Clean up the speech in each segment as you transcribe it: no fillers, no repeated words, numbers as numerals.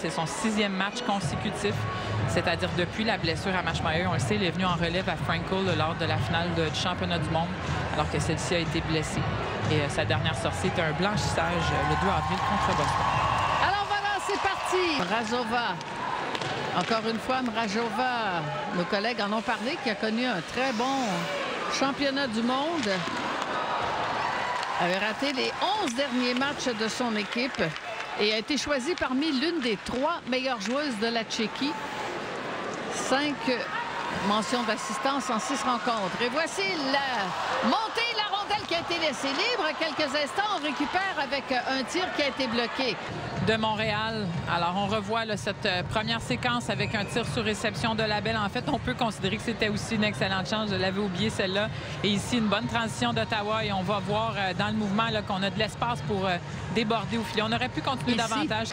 C'est son 6e match consécutif, c'est-à-dire depuis la blessure à Maschmeyer. On le sait, il est venu en relève à Frankel lors de la finale du championnat du monde, alors que celle-ci a été blessée. Et sa dernière sortie était un blanchissage le 2 avril contre Boston. Alors voilà, c'est parti. Mrazova. Encore une fois, Mrazova. Nos collègues en ont parlé, qui a connu un très bon championnat du monde. Avait raté les 11 derniers matchs de son équipe et a été choisie parmi l'une des 3 meilleures joueuses de la Tchéquie. 5 mentions d'assistance en 6 rencontres. Et voici la montée, la rondelle qui a été laissée libre. Quelques instants, on récupère avec un tir qui a été bloqué. De Montréal. Alors, on revoit là, cette première séquence avec un tir sur réception de Labelle. En fait, on peut considérer que c'était aussi une excellente chance. Je l'avais oublié, celle-là. Et ici, une bonne transition d'Ottawa. Et on va voir dans le mouvement qu'on a de l'espace pour déborder au filet. On aurait pu continuer davantage.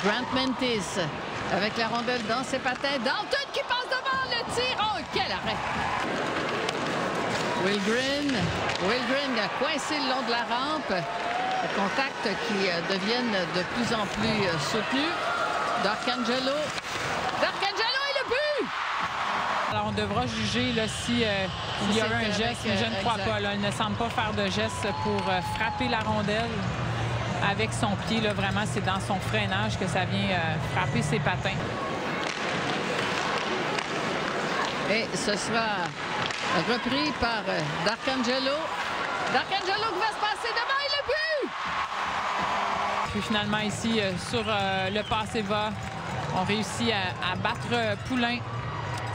Grant Mentis avec la rondelle dans ses patins. Dalton qui passe devant le tir. Oh, quel arrêt! Wilgren. Wilgren a coincé le long de la rampe. Contacts qui deviennent de plus en plus soutenus. Darcangelo. Darcangelo et le but! Alors, on devra juger là, si il y a eu un geste, mais je ne crois pas. Là. Il ne semble pas faire de geste pour frapper la rondelle avec son pied. Là, vraiment, c'est dans son freinage que ça vient frapper ses patins. Et ce sera repris par Darcangelo. Darcangelo qui va se passer devant et le but! Puis finalement ici, sur le passe-va, on réussit à battre Poulain.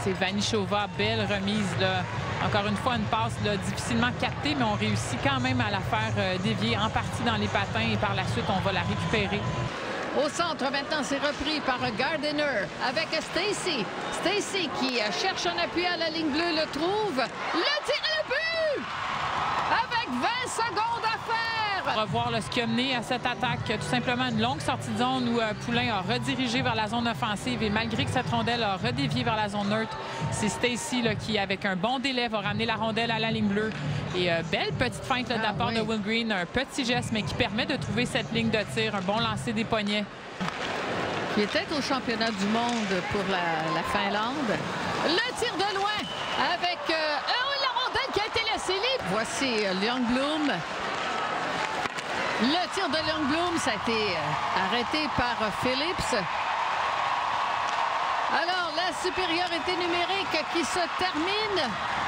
C'est Vanichova, belle remise. Là. Encore une fois, une passe là, difficilement captée, mais on réussit quand même à la faire dévier en partie dans les patins et par la suite, on va la récupérer. Au centre, maintenant, c'est repris par Gardiner avec Stacey. Stacey qui cherche un appui à la ligne bleue, le trouve. Le tir et le but! Avec 20 secondes à faire! On va voir là, ce qui a mené à cette attaque. Tout simplement une longue sortie de zone où Poulain a redirigé vers la zone offensive. Et malgré que cette rondelle a redévié vers la zone neutre, c'est Stacey qui, avec un bon délai, va ramener la rondelle à la ligne bleue. Et belle petite feinte de la part de Wilgren. Un petit geste, mais qui permet de trouver cette ligne de tir. Un bon lancer des poignets. Qui était au championnat du monde pour la Finlande. Le tir de loin avec la rondelle qui a été laissée libre. Voici Ljungblom. Le tir de Ljungblom, ça a été arrêté par Phillips. Alors, la supériorité numérique qui se termine,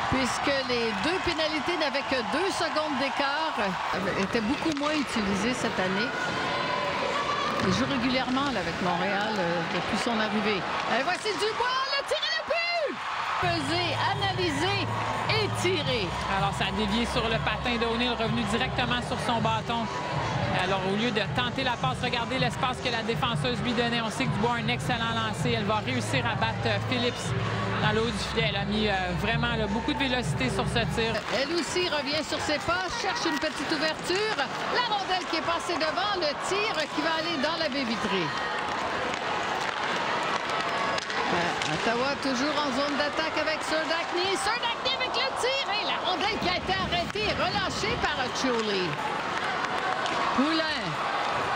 puisque les 2 pénalités n'avaient que 2 secondes d'écart, étaient beaucoup moins utilisées cette année. Il joue régulièrement là, avec Montréal depuis son arrivée. Et voici Dubois, le tir et le but! Pesé, analysé et tiré. Alors, ça a dévié sur le patin de O'Neill, revenu directement sur son bâton. Alors, au lieu de tenter la passe, regardez l'espace que la défenseuse lui donnait. On sait que Dubois a un excellent lancer. Elle va réussir à battre Phillips dans le haut du filet. Elle a mis vraiment beaucoup de vélocité sur ce tir. Elle aussi revient sur ses pas, cherche une petite ouverture. La rondelle qui est passée devant, le tir qui va aller dans la baie vitrée. Ottawa toujours en zone d'attaque avec Serdachny. Serdachny avec le tir et la rondelle qui a été arrêtée, relâchée par Chuli. Poulain.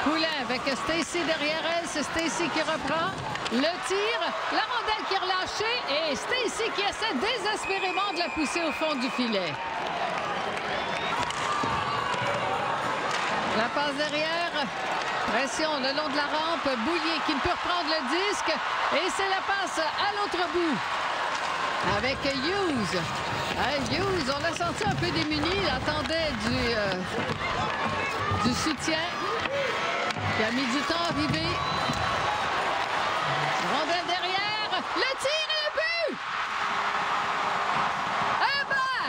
Poulain avec Stacey derrière elle. C'est Stacey qui reprend. Le tir. La rondelle qui est relâchée. Et Stacey qui essaie désespérément de la pousser au fond du filet. La passe derrière. Pression le long de la rampe. Boulier qui ne peut reprendre le disque. Et c'est la passe à l'autre bout. Avec Hughes. Hughes, on l'a senti un peu démuni. Il attendait du soutien. Qui a mis du temps à arriver. Rondelle derrière. Le tir et le but! Eh ben,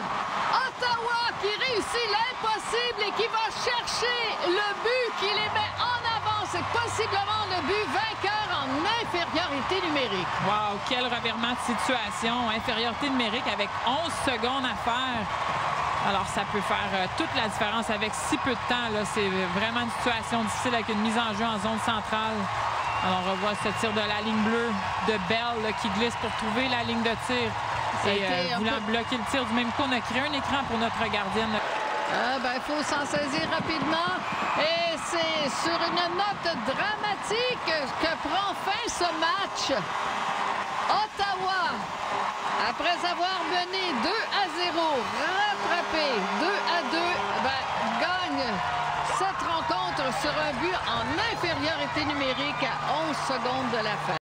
Ottawa qui réussit l'impossible et qui va chercher le but qui les met en avant. C'est possiblement le but vainqueur en infériorité numérique. Wow, quel revirement de situation. Infériorité numérique avec 11 secondes à faire. Alors, ça peut faire toute la différence avec si peu de temps. C'est vraiment une situation difficile avec une mise en jeu en zone centrale. Alors, on revoit ce tir de la ligne bleue de Bell qui glisse pour trouver la ligne de tir. Et voulant bloquer le tir du même coup, on a créé un écran pour notre gardienne. Il faut s'en saisir rapidement. Et c'est sur une note dramatique que prend fin ce match. Ottawa, après avoir mené 2-0, rattrapé 2-2, gagne cette rencontre sur un but en infériorité numérique à 11 secondes de la fin.